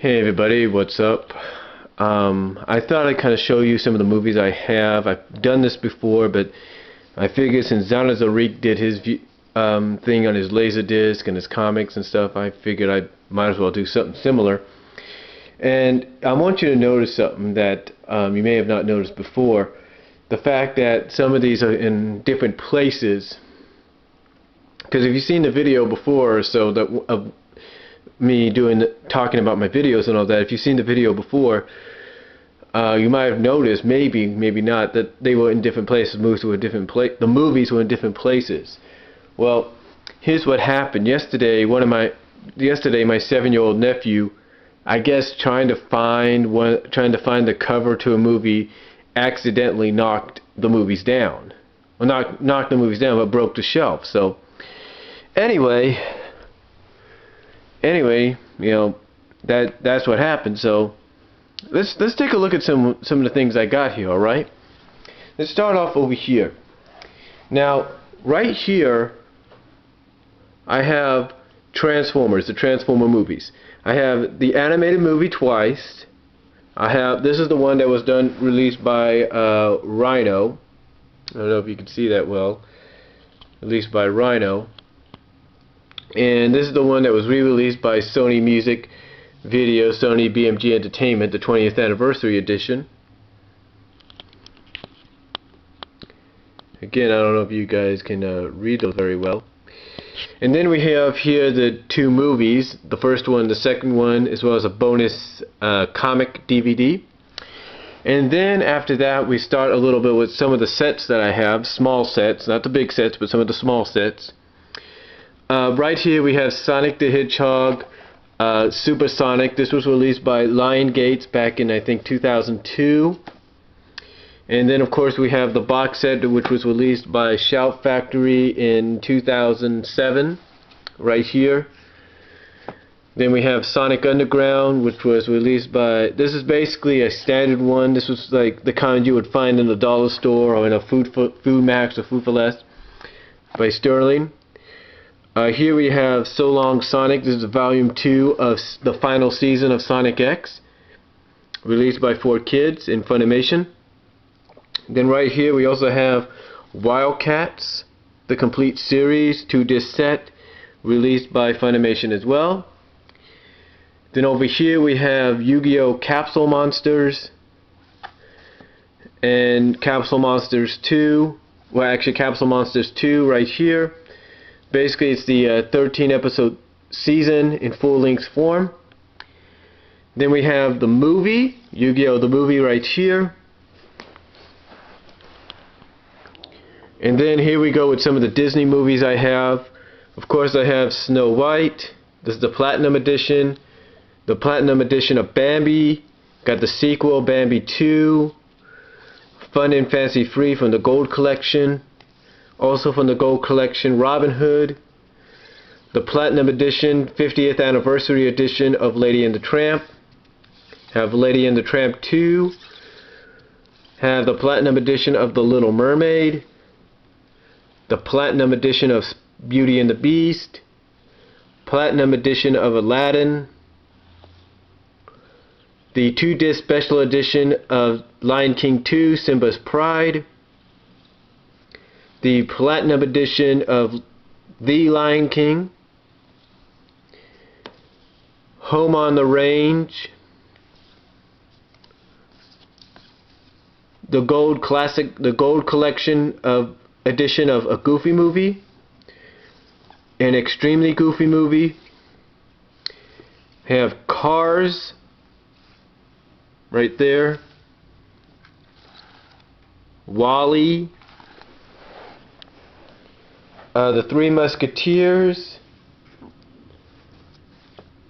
Hey everybody, what's up? I thought I'd kind of show you some of the movies I have. I've done this before, but I figured since Zarik did his thing on his Laserdisc and his comics and stuff, I figured I might as well do something similar. And I want you to notice something that you may have not noticed before. The fact that some of these are in different places. Because if you've seen the video before or so of me talking about my videos and all that, if you've seen the video before, you might have noticed, maybe not, that they were in different places. The movies were in different places. Well, here's what happened. Yesterday, my 7-year-old nephew, I guess trying to find the cover to a movie, accidentally knocked the movies down. Well, not knocked the movies down, but broke the shelf. So anyway, you know, that's what happened. So let's take a look at some of the things I got here. All right, let's start off over here. Now, right here, I have Transformers, the Transformer movies. I have the animated movie twice. This is the one that was released by Rhino. I don't know if you can see that well. Released by Rhino. And this is the one that was re-released by Sony Music Video, Sony BMG Entertainment, the 20th anniversary edition. Again, I don't know if you guys can read those very well. And then we have here the two movies, the first one, the second one, as well as a bonus comic DVD. And then after that, we start a little bit with some of the sets that I have, small sets, not the big sets, but some of the small sets. Right here we have Sonic the Hedgehog, Supersonic. This was released by Lion Gates back in, I think, 2002. And then, of course, we have the box set, which was released by Shout Factory in 2007, right here. Then we have Sonic Underground, which was released by... This is basically a standard one. This was like the kind you would find in the dollar store or in a Food Max or Food for Less, by Sterling. Here we have So Long Sonic. This is volume 2 of the final season of Sonic X, released by 4Kids in Funimation. Then right here we also have Wildcats, the complete series, 2-disc set, released by Funimation as well. Then over here we have Yu-Gi-Oh! Capsule Monsters and Capsule Monsters 2. Well, actually Capsule Monsters 2 right here. Basically, it's the 13-episode season in full-length form. Then we have the movie, Yu-Gi-Oh! The movie right here. And then here we go with some of the Disney movies I have. Of course, I have Snow White. This is the Platinum Edition. The Platinum Edition of Bambi. Got the sequel, Bambi 2. Fun and Fancy Free from the Gold Collection. Also from the Gold Collection, Robin Hood. The Platinum Edition, 50th Anniversary Edition of Lady and the Tramp. Have Lady and the Tramp 2. Have the Platinum Edition of The Little Mermaid. The Platinum Edition of Beauty and the Beast. Platinum Edition of Aladdin. The 2-disc special edition of Lion King 2, Simba's Pride. The Platinum Edition of The Lion King. Home on the Range. The Gold Collection edition of A Goofy Movie. An Extremely Goofy Movie. Have Cars right there. Wall-E. The Three Musketeers,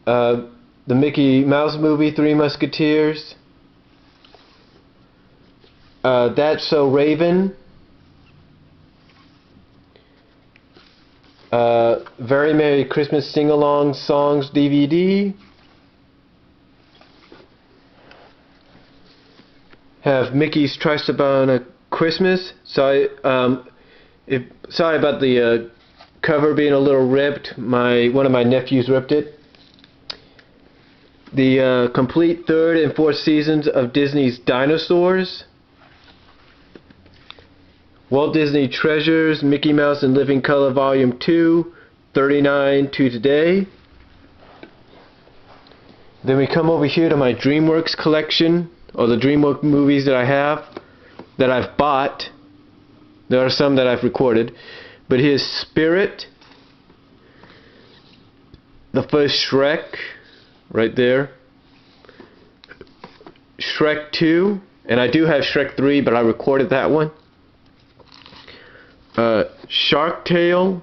the Mickey Mouse movie, Three Musketeers, That's So Raven, Very Merry Christmas Sing-Along Songs DVD, have Mickey's Tries to Buy a Christmas. Sorry about the cover being a little ripped. One of my nephews ripped it. the complete third and fourth seasons of Disney's Dinosaurs, Walt Disney Treasures, Mickey Mouse in Living Color Volume 2, 39 to today. Then we come over here to my DreamWorks collection, or the DreamWorks movies that I have, that I've bought. There are some that I've recorded. But here's Spirit, the first Shrek, right there. Shrek 2, and I do have Shrek 3, but I recorded that one. Shark Tale,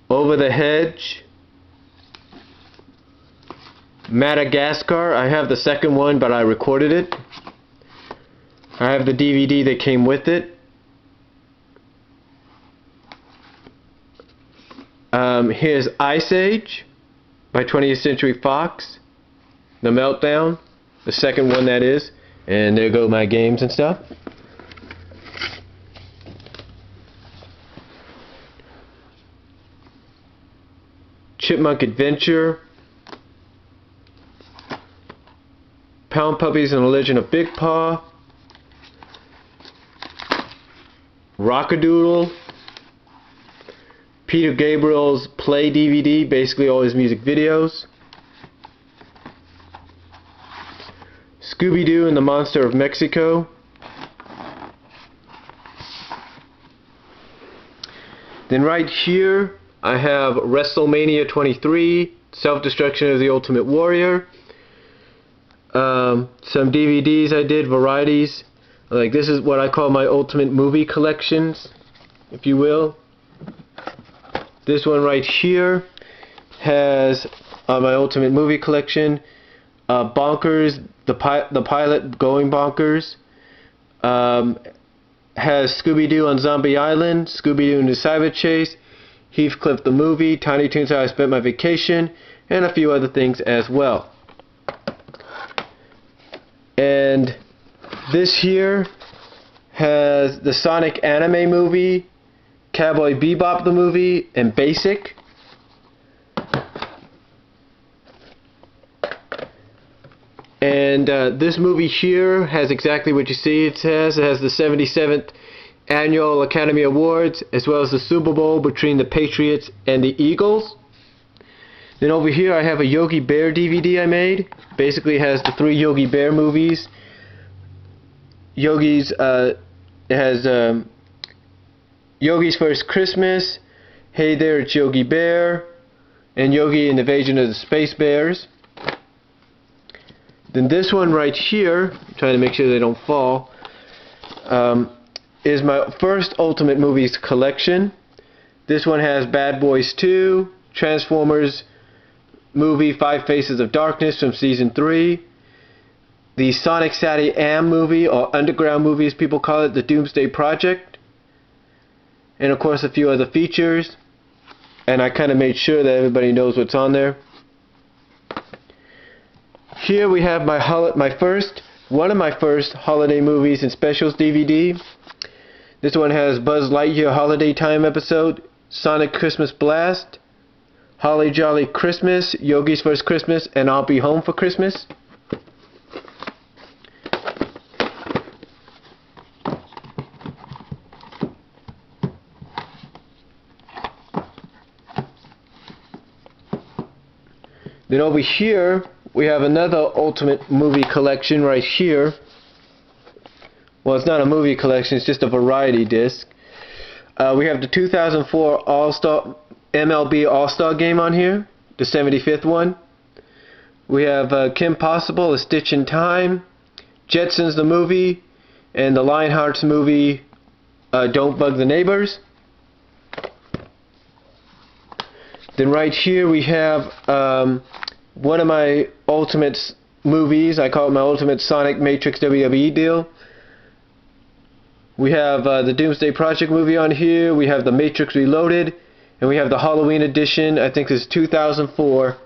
Over the Hedge, Madagascar. I have the second one, but I recorded it. I have the DVD that came with it. Here's Ice Age by 20th Century Fox, The Meltdown, the second one that is, and there go my games and stuff. Chipmunk Adventure, Pound Puppies and the Legend of Big Paw, Rockadoodle, Peter Gabriel's Play DVD, basically all his music videos, Scooby-Doo and the Monster of Mexico, then right here I have Wrestlemania 23, Self-Destruction of the Ultimate Warrior, some DVDs I did, varieties. Like, this is what I call my ultimate movie collections, if you will. This one right here has my ultimate movie collection. Bonkers, the pilot Going Bonkers, has Scooby-Doo on Zombie Island, Scooby-Doo and the Cyber Chase, Heathcliff the Movie, Tiny Toons How I Spent My Vacation, and a few other things as well. And this here has the Sonic anime movie, Cowboy Bebop the movie, and Basic. And this movie here has exactly what you see it has. It has the 77th Annual Academy Awards, as well as the Super Bowl between the Patriots and the Eagles. Then over here I have a Yogi Bear DVD I made. Basically it has the 3 Yogi Bear movies. Yogi's, it has Yogi's First Christmas, Hey There, It's Yogi Bear, and Yogi and the Invasion of the Space Bears. Then this one right here, I'm trying to make sure they don't fall, is my first Ultimate Movies collection. This one has Bad Boys 2, Transformers movie Five Faces of Darkness from Season 3, the Sonic Sadie Am movie, or Underground movie as people call it, The Doomsday Project, and of course a few other features. And I kind of made sure that everybody knows what's on there. Here we have one of my first holiday movies and specials DVD. This one has Buzz Lightyear Holiday Time episode, Sonic Christmas Blast, Holly Jolly Christmas, Yogi's First Christmas, and I'll Be Home for Christmas. Then over here we have another Ultimate Movie collection right here. Well, it's not a movie collection, it's just a variety disc. We have the 2004 All-Star MLB All-Star Game on here, the 75th one. We have Kim Possible, A Stitch in Time, Jetsons the movie, and the Lionhearts movie, Don't Bug the Neighbors. Then right here we have one of my Ultimate movies. I call it my Ultimate Sonic Matrix WWE deal. We have the Doomsday Project movie on here. We have the Matrix Reloaded, and we have the Halloween edition. I think this is 2004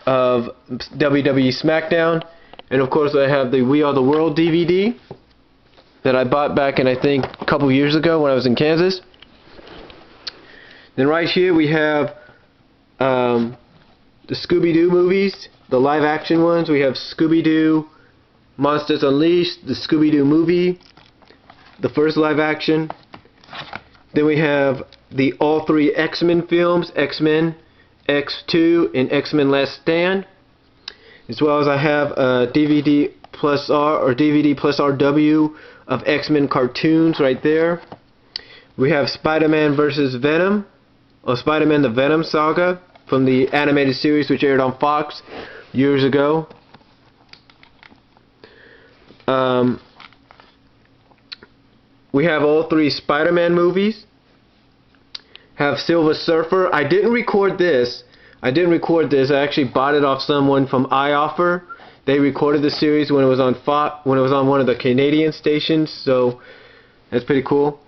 of WWE SmackDown. And of course I have the We Are the World DVD that I bought back in, I think, a couple years ago when I was in Kansas. Then right here we have the Scooby-Doo movies, the live-action ones. We have Scooby-Doo, Monsters Unleashed, the Scooby-Doo movie, the first live-action. Then we have the all three X-Men films, X-Men, X2, and X-Men Last Stand. As well as I have a DVD plus R or DVD plus RW of X-Men cartoons right there. We have Spider-Man vs. Venom, or Spider-Man the Venom Saga from the animated series which aired on Fox years ago. We have all three Spider-Man movies. Have Silver Surfer. I didn't record this. I actually bought it off someone from iOffer. They recorded the series when it was on one of the Canadian stations, so that's pretty cool.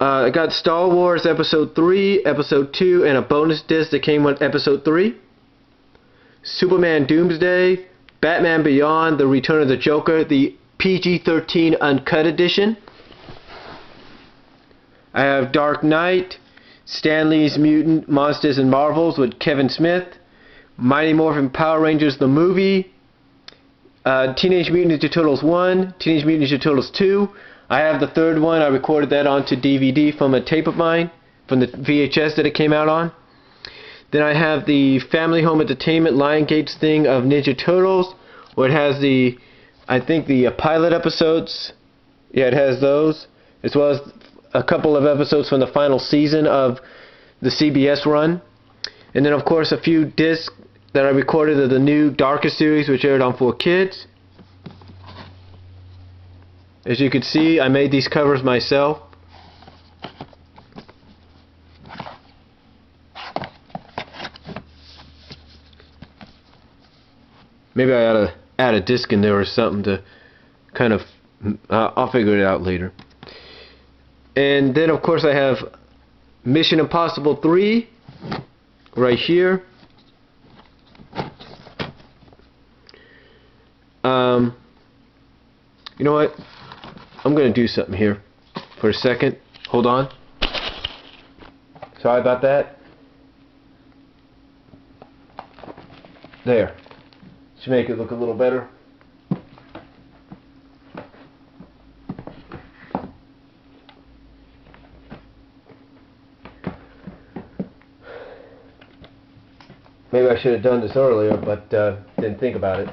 I got Star Wars Episode 3, Episode 2, and a bonus disc that came with Episode 3. Superman Doomsday, Batman Beyond, The Return of the Joker, the PG-13 Uncut Edition. I have Dark Knight, Stan Lee's Mutant, Monsters and Marvels with Kevin Smith, Mighty Morphin Power Rangers the movie, Teenage Mutant Ninja Turtles 1, Teenage Mutant Ninja Turtles 2. I have the third one. I recorded that onto DVD from a tape of mine, from the VHS that it came out on. Then I have the Family Home Entertainment Lionsgate thing of Ninja Turtles, where it has I think the pilot episodes. Yeah, it has those, as well as a couple of episodes from the final season of the CBS run. And then of course a few discs that I recorded of the new Darker series which aired on 4Kids. As you can see, I made these covers myself. Maybe I ought to add a disc in there or something to kind of, I'll figure it out later. And then of course I have Mission Impossible 3 right here. You know what? I'm going to do something here for a second. Hold on. Sorry about that. There. Should make it look a little better. Maybe I should have done this earlier, but didn't think about it.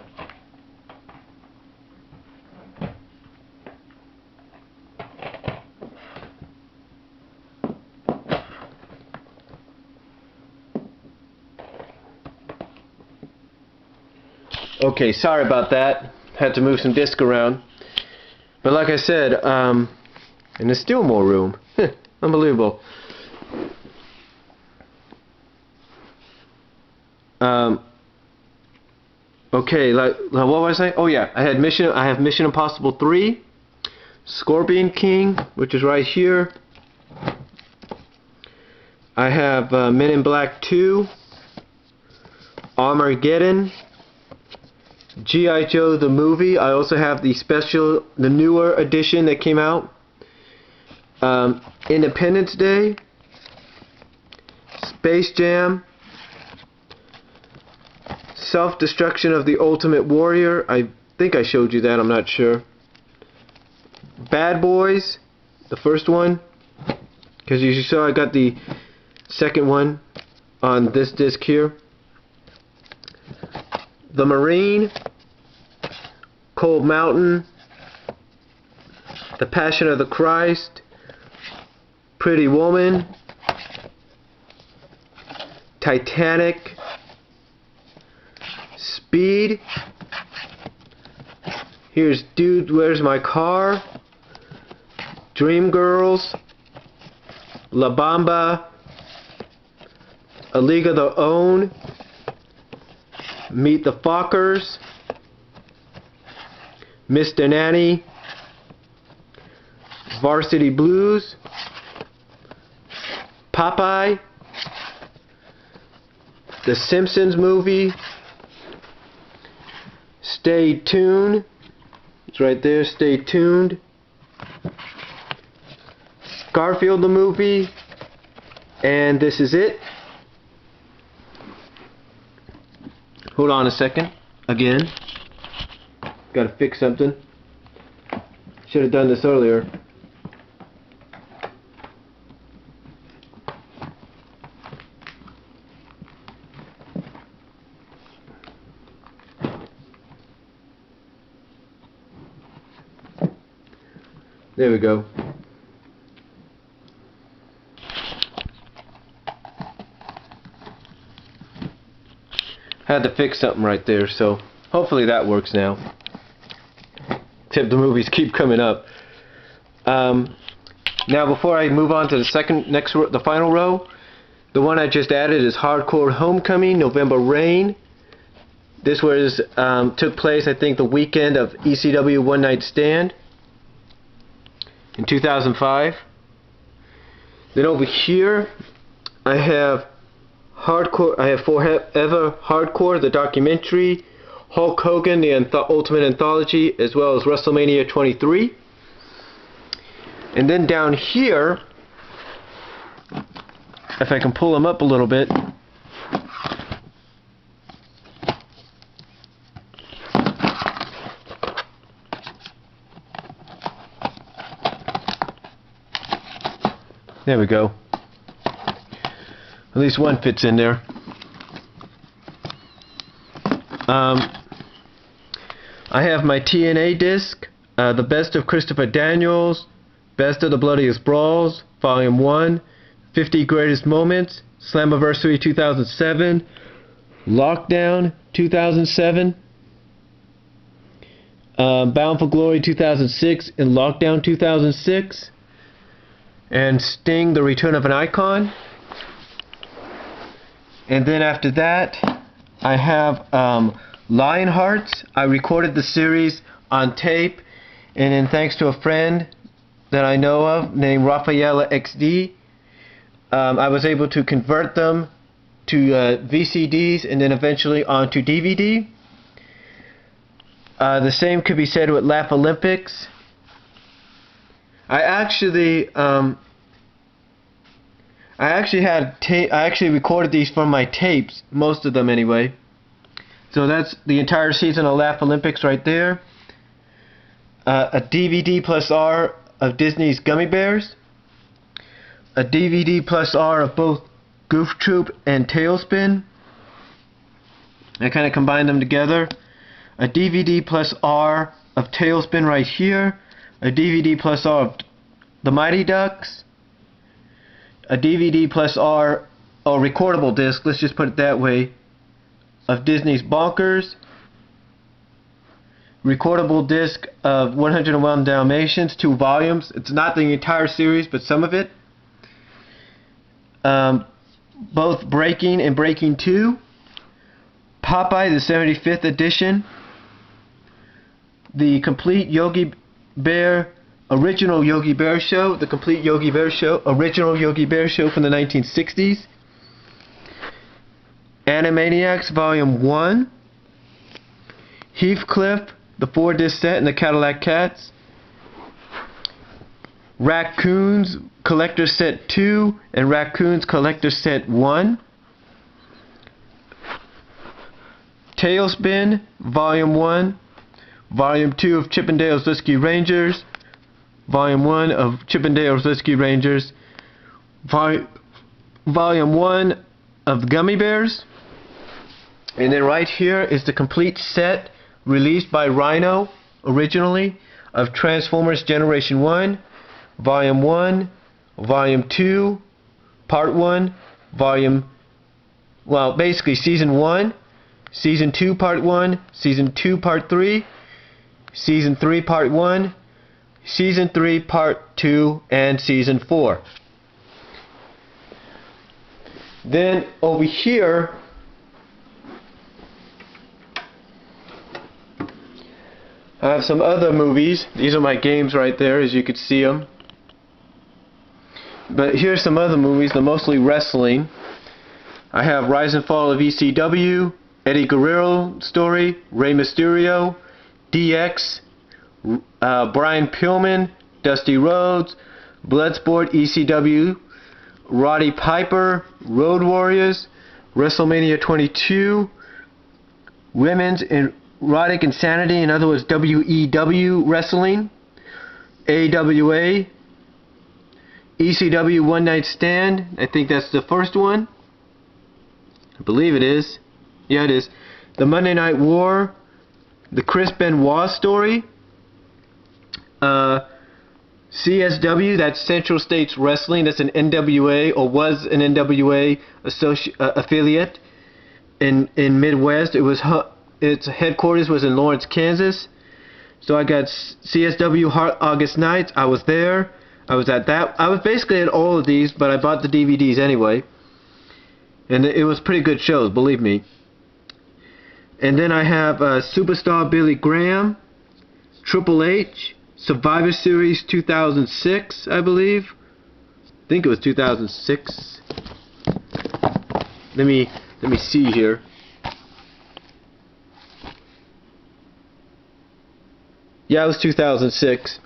Okay, sorry about that. Had to move some discs around. But like I said, and there's still more room. Unbelievable. Okay, like what was I saying? Oh yeah, I have Mission Impossible 3, Scorpion King, which is right here. I have Men in Black 2, Armageddon, G.I. Joe the movie. I also have the newer edition that came out. Independence Day, Space Jam, Self-Destruction of the Ultimate Warrior. I think I showed you that, I'm not sure. Bad Boys, the first one, because you saw I got the second one on this disc here. The Marine, Cold Mountain, The Passion of the Christ, Pretty Woman, Titanic, Speed. Here's Dude, Where's My Car, Dreamgirls, La Bamba, A League of Their Own, Meet the Fockers, Mr. Nanny, Varsity Blues, Popeye, The Simpsons movie, Stay Tuned, it's right there, Stay Tuned, Garfield the movie, and This Is It. Hold on a second. Again. Gotta fix something. Should have done this earlier. There we go. Had to fix something right there, so hopefully that works now. Except the movies keep coming up. Now before I move on to the final row, the one I just added is Hardcore Homecoming, November Rain. This was took place, I think, the weekend of ECW One Night Stand in 2005. Then over here, I have Hardcore. I have Forever Hardcore, the documentary, Hulk Hogan, the Ultimate Anthology, as well as Wrestlemania 23. And then down here, if I can pull them up a little bit, there we go. At least one fits in there. I have my TNA disc, The Best of Christopher Daniels, Best of the Bloodiest Brawls, Volume 1, 50 Greatest Moments, Slammiversary 2007, Lockdown 2007, Bound for Glory 2006, and Lockdown 2006, and Sting, The Return of an Icon. And then after that, I have Lionhearts. I recorded the series on tape, and then thanks to a friend that I know of named Rafaela XD, I was able to convert them to VCDs and then eventually onto DVD. The same could be said with Laugh Olympics. I actually recorded these from my tapes, most of them anyway. So that's the entire season of Laugh Olympics right there. A DVD plus R of Disney's Gummy Bears. A DVD plus R of both Goof Troop and Tailspin. I kind of combined them together. A DVD plus R of Tailspin right here. A DVD plus R of The Mighty Ducks. A DVD plus R, or recordable disc, let's just put it that way, of Disney's Bonkers. Recordable disc of 101 Dalmatians, 2 volumes. It's not the entire series, but some of it. Both Breaking and Breaking 2. Popeye, the 75th edition. The complete Yogi Bear, original Yogi Bear show. The complete Yogi Bear show, original Yogi Bear show from the 1960s. Animaniacs Volume 1. Heathcliff, the 4-disc set, and the Cadillac Cats. Raccoons Collector Set 2 and Raccoons Collector Set 1. Tailspin Volume 1. Volume 2 of Chippendale's Rescue Rangers. Volume 1 of Chippendale's Rescue Rangers. Volume 1 of Gummy Bears. And then right here is the complete set released by Rhino originally of Transformers Generation 1, Volume 1, Volume 2, Part 1, basically Season 1, Season 2 Part 1, Season 2 Part 3, Season 3 Part 1, Season 3 Part 2, and Season 4. Then over here, I have some other movies. These are my games right there, as you could see them. But here's some other movies. They're mostly wrestling. I have Rise and Fall of ECW, Eddie Guerrero story, Rey Mysterio, DX, Brian Pillman, Dusty Rhodes, Bloodsport, ECW, Roddy Piper, Road Warriors, Wrestlemania 22, Women's Erotic Insanity, in other words, WEW Wrestling, AWA, ECW One Night Stand, I think that's the first one. I believe it is. Yeah, it is. The Monday Night War, the Chris Benoit story, CSW, that's Central States Wrestling, that's an NWA, or was an NWA affiliate in Midwest. Its headquarters was in Lawrence, Kansas. So I got CSW August Nights. I was there. I was at that. I was basically at all of these, but I bought the DVDs anyway. And it was pretty good shows, believe me. And then I have Superstar Billy Graham, Triple H, Survivor Series 2006, I believe. I think it was 2006. Let me see here. Yeah, it was 2006.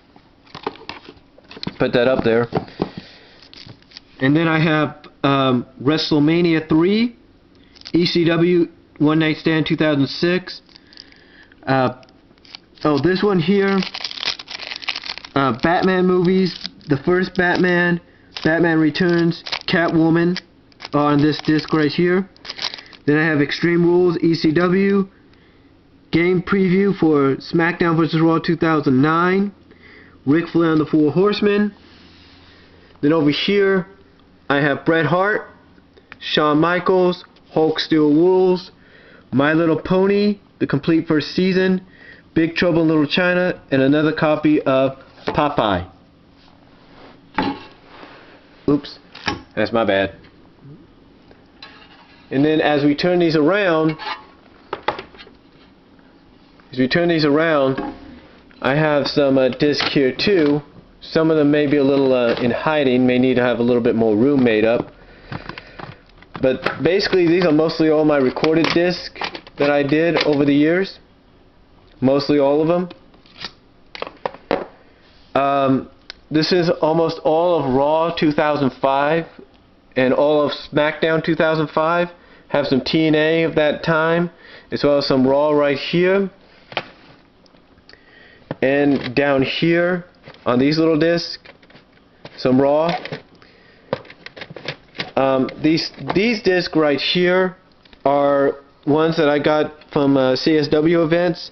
Put that up there. And then I have Wrestlemania 3, ECW One Night Stand 2006. This one here. Batman movies. The first Batman, Batman Returns, Catwoman on this disc right here. Then I have Extreme Rules, ECW. Game preview for SmackDown vs. Raw 2009. Ric Flair and the Four Horsemen. Then over here, I have Bret Hart, Shawn Michaels, Hulk Steel Rules, My Little Pony, the complete first season, Big Trouble in Little China, and another copy of Popeye. Oops, that's my bad. And then as we turn these around, I have some discs here too. Some of them may be a little in hiding, may need to have a little bit more room made up. But basically these are mostly all my recorded discs that I did over the years. Mostly all of them. This is almost all of Raw 2005 and all of SmackDown 2005. Have some TNA of that time, as well as some Raw right here. And down here on these little discs, some Raw. These discs right here are ones that I got from CSW events.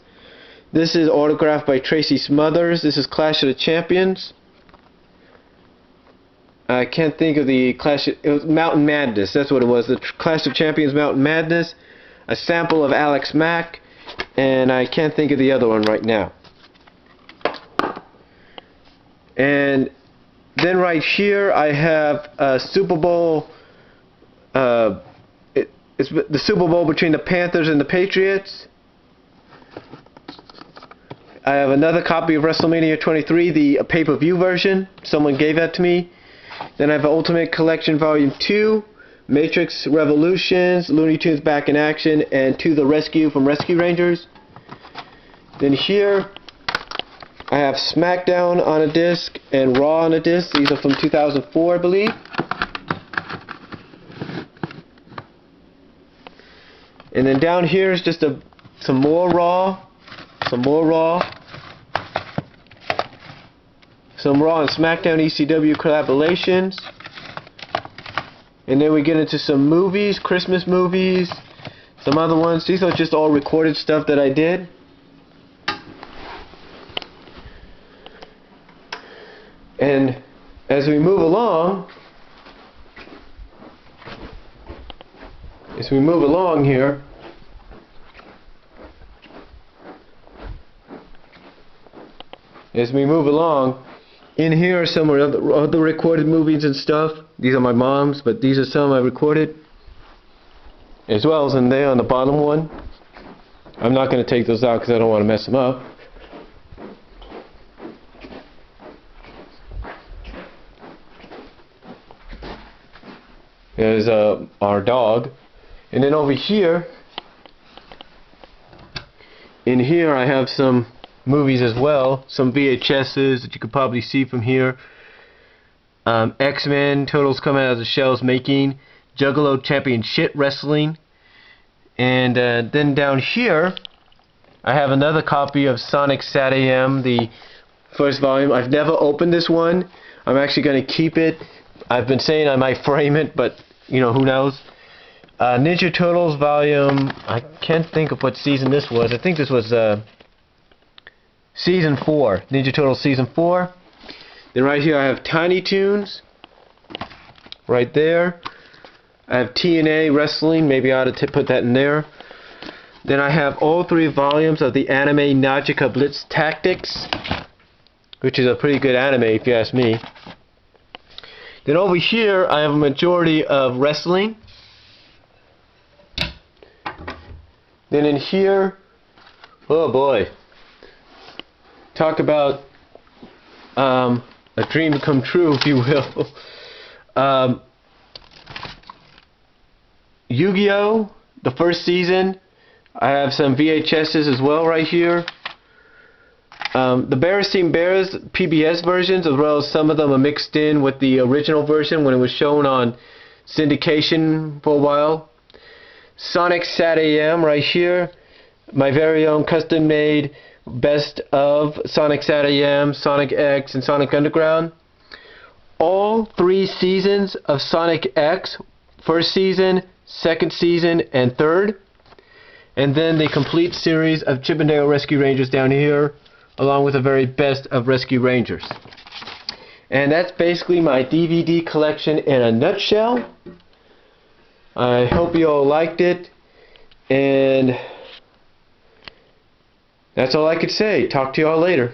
This is autographed by Tracy Smothers. This is Clash of the Champions. I can't think of the Clash. It was Mountain Madness. That's what it was. The Clash of Champions Mountain Madness. A sample of Alex Mack, and I can't think of the other one right now. And then right here I have a Super Bowl. It's the Super Bowl between the Panthers and the Patriots. I have another copy of Wrestlemania 23, the pay-per-view version. Someone gave that to me. Then I have Ultimate Collection Volume 2, Matrix Revolutions, Looney Tunes Back in Action, and To the Rescue from Rescue Rangers. Then here I have SmackDown on a disc and Raw on a disc. These are from 2004, I believe. And then down here is just some more Raw, some Raw and SmackDown ECW collaborations. And then we get into some movies, Christmas movies, some other ones. These are just all recorded stuff that I did. And as we move along here, in here are some other recorded movies and stuff. These are my mom's, but these are some I recorded. As well as in there on the bottom one. I'm not going to take those out because I don't want to mess them up. There's our dog. And then over here, in here I have some movies as well, some VHSs that you could probably see from here. X-Men, Turtles Coming Out of the Shells Making, Juggalo Championship Wrestling, And then down here, I have another copy of Sonic Sat AM, the first volume. I've never opened this one. I'm actually going to keep it. I've been saying I might frame it, but you know, who knows. Ninja Turtles volume, I can't think of what season this was. I think this was season 4. Ninja Turtles season 4. Then right here I have Tiny Toons. Right there. I have TNA Wrestling. Maybe I ought to put that in there. Then I have all 3 volumes of the anime Nagica Blitz Tactics, which is a pretty good anime if you ask me. Then over here I have a majority of wrestling. Then in here, oh boy, talk about a dream come true, if you will. Yu-Gi-Oh! The first season. I have some VHSs as well right here. The Bearstein Bears PBS versions, as well as some of them are mixed in with the original version when it was shown on syndication for a while. Sonic Sat AM right here. My very own custom made best of Sonic Sat AM, Sonic X, and Sonic Underground. All 3 seasons of Sonic X, first season, second season, and third. And then the complete series of Chip 'n Dale Rescue Rangers down here, along with the very best of Rescue Rangers. And that's basically my DVD collection in a nutshell. I hope you all liked it, and that's all I could say. Talk to you all later.